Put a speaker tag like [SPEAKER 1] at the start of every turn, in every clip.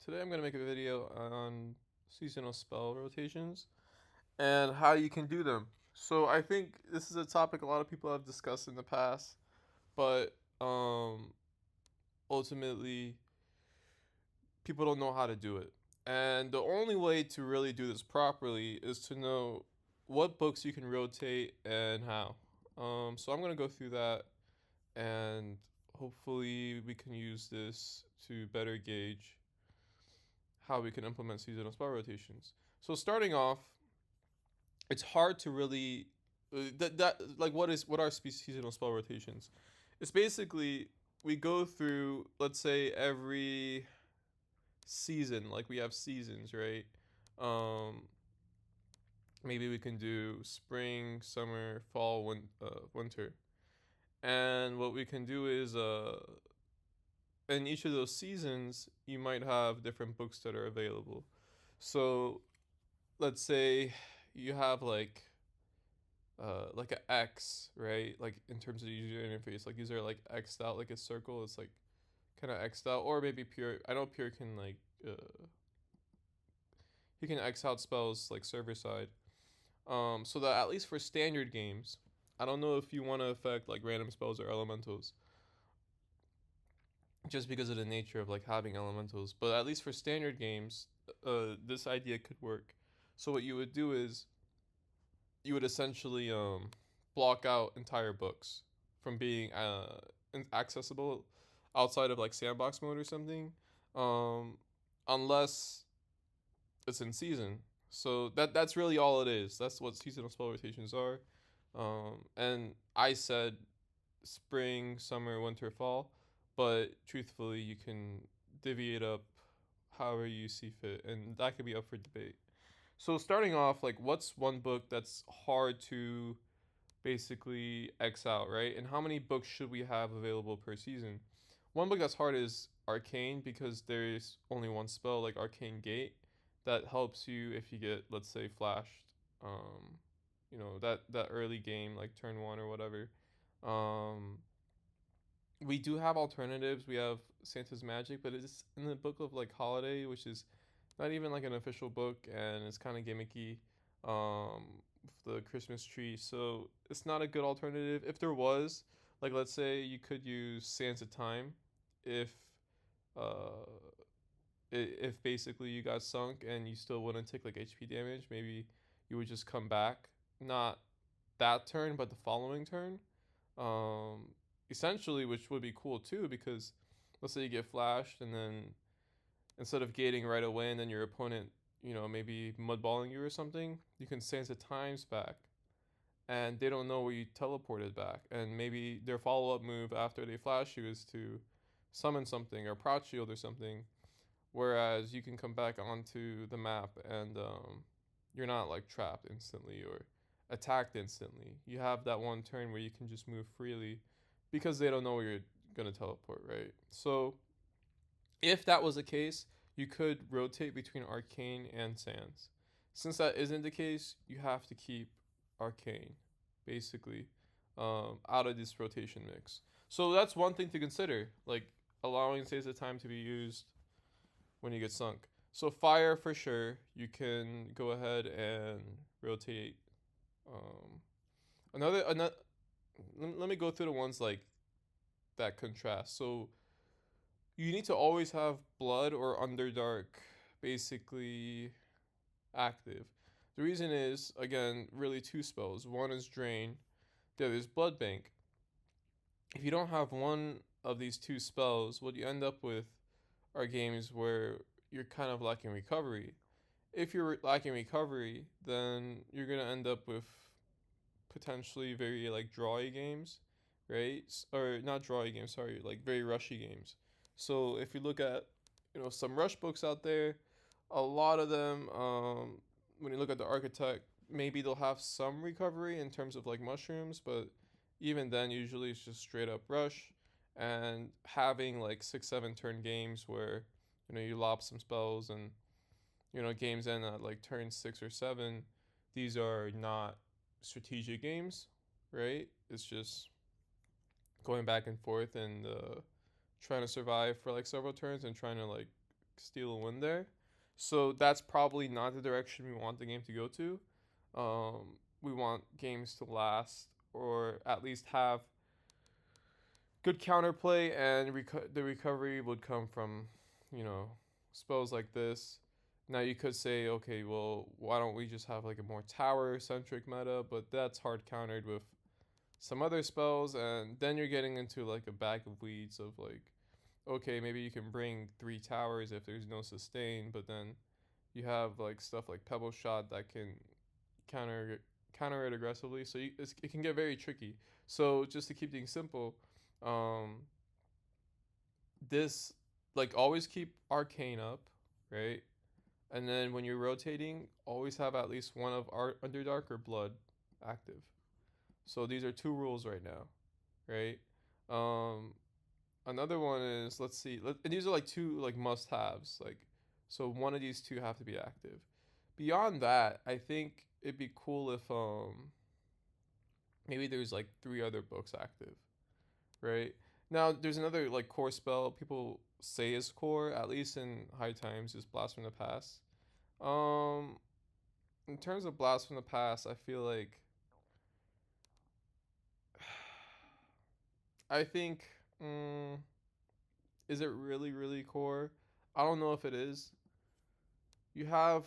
[SPEAKER 1] Today I'm going to make a video on seasonal spell rotations and how you can do them. So I think this is a topic a lot of people have discussed in the past, but ultimately people don't know how to do it. And the only way to really do this properly is to know what books you can rotate and how. So I'm going to go through that, and hopefully we can use this to better gauge how we can implement seasonal spell rotations. So starting off, it's hard to really that like what are seasonal spell rotations? It's basically we go through, let's say, every season, like we have seasons, right? Um, Maybe we can do spring, summer, fall, winter, and what we can do is in each of those seasons you might have different books that are available. So let's say you have like a X, right? Like in terms of the user interface, like these are like X'd out like a circle. It's like kind of X'd out, or maybe Pure. I know Pure can he can X out spells like server side. So that at least for standard games, I don't know if you want to affect like random spells or elementals, just because of the nature of like having elementals. But at least for standard games, this idea could work. So what you would do is you would essentially block out entire books from being accessible outside of like sandbox mode or something, um, unless it's in season. So that's really all it is. That's what seasonal spell rotations are. And I said spring, summer, winter, fall, but truthfully, you can divvy it up however you see fit, and that could be up for debate. So starting off, like, what's one book that's hard to basically X out, right? And how many books should we have available per season? One book that's hard is Arcane, because there's only one spell, like Arcane Gate, that helps you if you get, let's say, flashed. That early game, like turn one or whatever. Um, we do have alternatives. We have Santa's Magic, but it's in the book of like Holiday, which is not even like an official book, and it's kind of gimmicky. The Christmas tree, so it's not a good alternative. If there was, like, let's say you could use Santa Time, if uh, if basically you got sunk and you still wouldn't take like HP damage, maybe you would just come back, not that turn, but the following turn. Um, Essentially, which would be cool too, because let's say you get flashed and then instead of gating right away and then your opponent, maybe mudballing you or something, you can Sands the times back and they don't know where you teleported back. And maybe their follow up move after they flash you is to summon something or prot shield or something. Whereas you can come back onto the map and you're not like trapped instantly or attacked instantly. You have that one turn where you can just move freely because they don't know where you're going to teleport, right? So if that was the case, you could rotate between Arcane and Sands. Since that isn't the case, you have to keep Arcane, basically, out of this rotation mix. So that's one thing to consider, like allowing Saves of Time to be used when you get sunk. So Fire for sure, you can go ahead and rotate. Um, another, let me go through the ones like that contrast. So you need to always have Blood or Underdark basically active. The reason is, again, really two spells. One is Drain, the other is Blood Bank. If you don't have one of these two spells, what you end up with are games where you're kind of lacking recovery. If you're lacking recovery, then you're going to end up with potentially very like drawy games, right? Or not drawy games, sorry, like very rushy games. So if you look at some rush books out there, a lot of them, when you look at the architect, maybe they'll have some recovery in terms of like mushrooms, but even then, usually it's just straight up rush. And having like 6, 7 turn games where you lob some spells and games end at like turn 6 or 7. These are not strategic games, right? It's just going back and forth and trying to survive for like several turns and trying to like steal a win there. So that's probably not the direction we want the game to go to. We want games to last or at least have good counterplay, and the recovery would come from, you know, spells like this. Now you could say, okay, well, why don't we just have like a more tower centric meta? But that's hard countered with some other spells, and then you're getting into like a bag of weeds of like, okay, maybe you can bring 3 towers if there's no sustain, but then you have like stuff like Pebble Shot that can counter counter it aggressively. So it can get very tricky. So just to keep things simple, um, this like always keep arcane up, right? And then when you're rotating, always have at least one of underdark or blood active. So these are 2 rules right now, right? Um, Another one is, let's see, and these are like 2 like must haves, like, so one of these 2 have to be active. Beyond that, I think it'd be cool if maybe there's like 3 other books active, right? Now there's another like core spell people say is core, at least in high times, is Blast from the Past. Um, in terms of Blast from the Past, I feel like I think, mm, is it really core? I don't know if it is. You have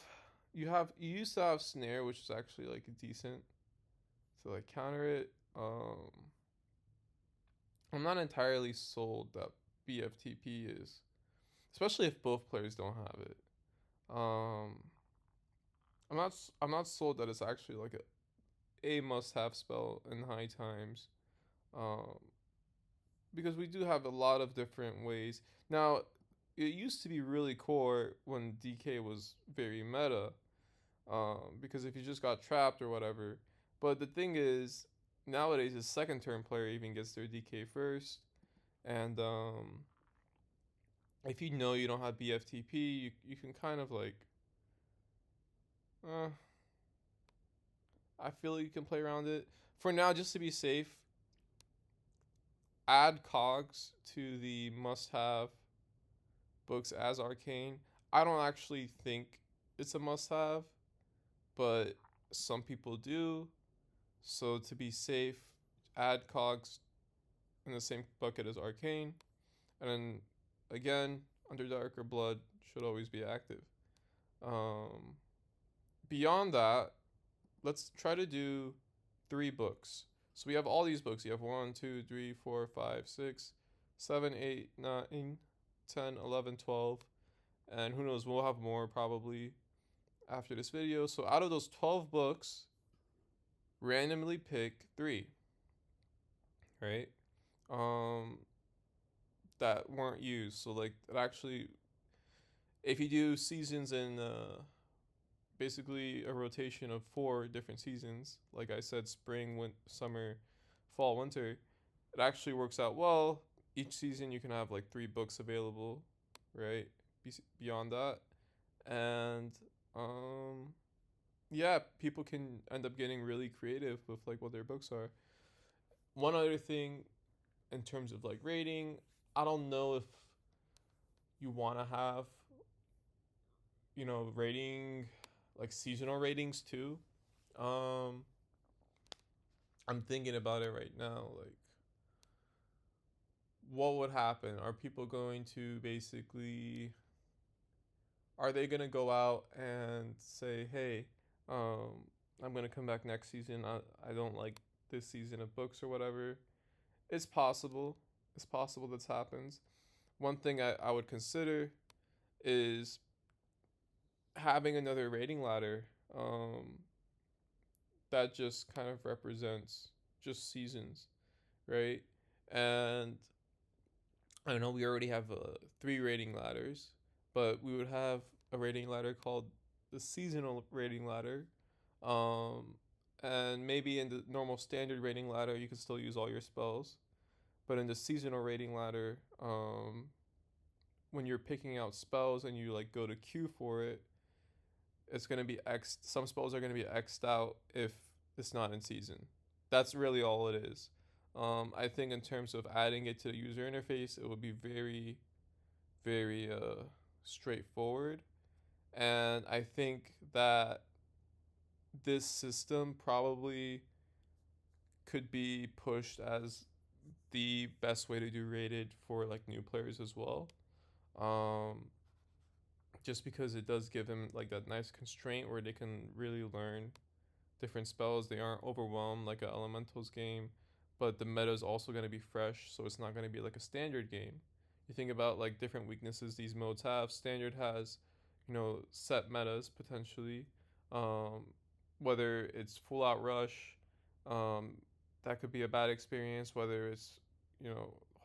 [SPEAKER 1] you used to have Snare, which is actually like decent to like counter it. I'm not entirely sold that BFTP is, especially if both players don't have it. Um, I'm not sold that it's actually like a must have spell in high times. Um, because we do have a lot of different ways. Now, it used to be really core when DK was very meta, because if you just got trapped or whatever. But the thing is, nowadays, the second turn player even gets their DK first, and if you know you don't have BFTP, you can kind of like, uh, I feel like you can play around it. For now, just to be safe, add cogs to the must have books as arcane. I don't actually think it's a must have, but some people do. So to be safe, add cogs in the same bucket as arcane. And then again, underdark or blood should always be active. Um, Beyond that, let's try to do 3 books. So we have all these books. You have 1, 2, 3, 4, 5, 6, 7, 8, 9, 10, 11, 12. And who knows, we'll have more probably after this video. So out of those 12 books, randomly pick 3, right? Um, that weren't used. So like it actually, if you do seasons in basically a rotation of 4 different seasons, like I said, spring, summer, fall, winter, it actually works out well. Each season you can have like 3 books available, right? Beyond that, and um, yeah, people can end up getting really creative with like what their books are. One other thing in terms of like rating, I don't know if you want to have, rating, like seasonal ratings too. Um, I'm thinking about it right now. Like, what would happen? Are people going to basically, are they going to go out and say, hey, um, I'm going to come back next season. I don't like this season of books or whatever. It's possible. It's possible this happens. One thing I would consider is having another rating ladder, that just kind of represents just seasons, right? And I don't know, we already have 3 rating ladders, but we would have a rating ladder called the seasonal rating ladder. Um, and maybe in the normal standard rating ladder, you can still use all your spells. But in the seasonal rating ladder, when you're picking out spells and you like go to queue for it, it's gonna be X. Some spells are gonna be X'd out if it's not in season. That's really all it is. I think in terms of adding it to the user interface, it would be very, very straightforward. And I think that this system probably could be pushed as the best way to do rated for like new players as well. Um, just because it does give them like that nice constraint where they can really learn different spells. They aren't overwhelmed like a elementals game, but the meta is also going to be fresh, so it's not going to be like a standard game. You think about like different weaknesses these modes have. Standard has, set metas potentially. Um, Whether it's full out rush, um, that could be a bad experience. Whether it's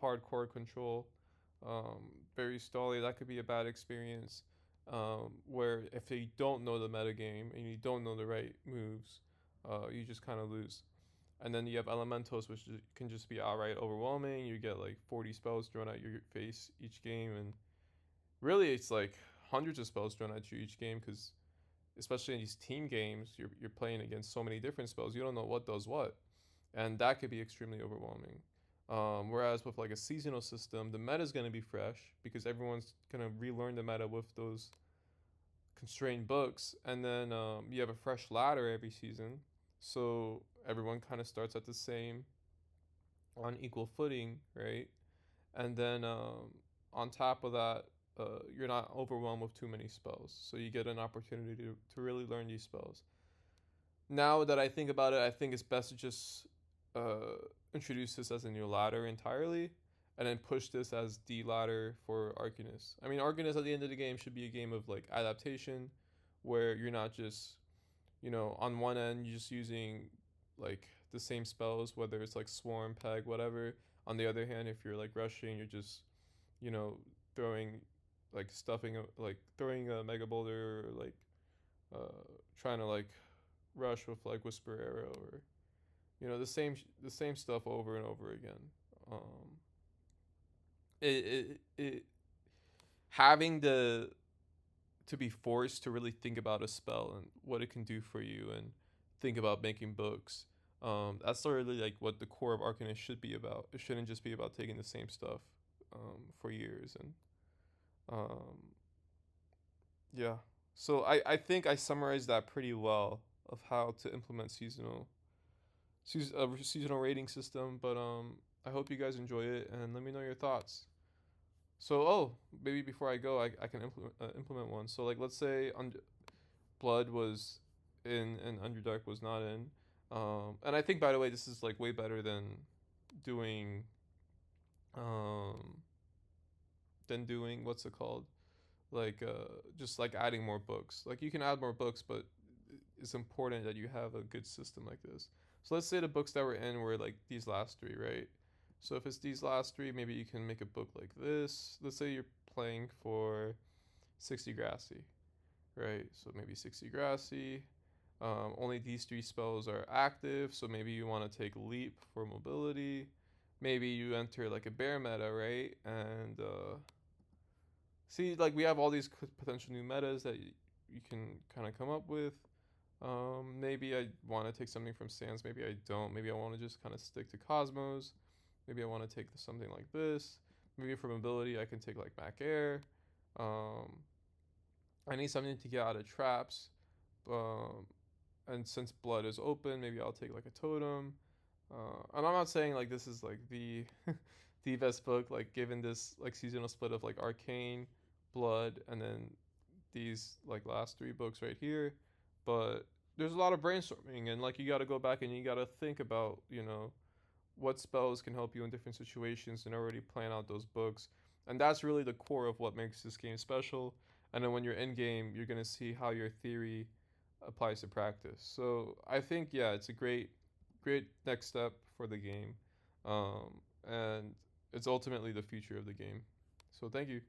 [SPEAKER 1] hardcore control, very stally, that could be a bad experience. Where if you don't know the meta game and you don't know the right moves, you just kind of lose. And then you have elementals, which can just be outright overwhelming. You get like 40 spells thrown at your face each game, and really it's like hundreds of spells thrown at you each game because especially in these team games, you're playing against so many different spells. You don't know what does what, and that could be extremely overwhelming. Whereas with like a seasonal system, the meta is going to be fresh because everyone's going to relearn the meta with those constrained books, and then you have a fresh ladder every season, so everyone kind of starts at the same on equal footing, right? And then on top of that, you're not overwhelmed with too many spells, so you get an opportunity to really learn these spells. Now that I think about it, I think it's best to just uh, introduce this as a new ladder entirely, and then push this as the ladder for Arcanists. I mean, Arcanists at the end of the game should be a game of like adaptation, where you're not just on one end you're just using like the same spells, whether it's like swarm, peg, whatever. On the other hand, if you're like rushing, you're just you know throwing like stuffing like throwing a mega boulder or like trying to like rush with like whisper arrow or the same stuff over and over again. Um, it having the to be forced to really think about a spell and what it can do for you and think about making books. That's really like what the core of Arcanist should be about. It shouldn't just be about taking the same stuff for years and um, yeah. So I think I summarized that pretty well of how to implement seasonal rating system. But I hope you guys enjoy it and let me know your thoughts. So maybe before I go, I can implement one. So like let's say Blood was in and Underdark was not in. And I think by the way this is like way better doing um doing what's it called? Like just like adding more books. Like you can add more books, but it's important that you have a good system like this. So let's say the books that were in were like these last three, right? So if it's these last three, maybe you can make a book like this. Let's say you're playing for 60 Grassy, right? So maybe 60 Grassy. Only these three spells are active, so maybe you want to take Leap for mobility. Maybe you enter like a bear meta, right? And see, like we have all these potential new metas that you can kind of come up with. Maybe I want to take something from Sans. Maybe I don't. Maybe I want to just kind of stick to Cosmos. Maybe I want to take something like this. Maybe for mobility, I can take like Mac Air. Um, I need something to get out of traps. Um, and since blood is open, maybe I'll take like a totem. And I'm not saying like this is like the the best book, like given this like seasonal split of like arcane, blood, and then these like last three books right here. But there's a lot of brainstorming, and like you got to go back and you got to think about what spells can help you in different situations and already plan out those books. And that's really the core of what makes this game special. And then when you're in game, you're gonna see how your theory applies to practice. So I think yeah, it's a great next step for the game, and it's ultimately the future of the game. So thank you.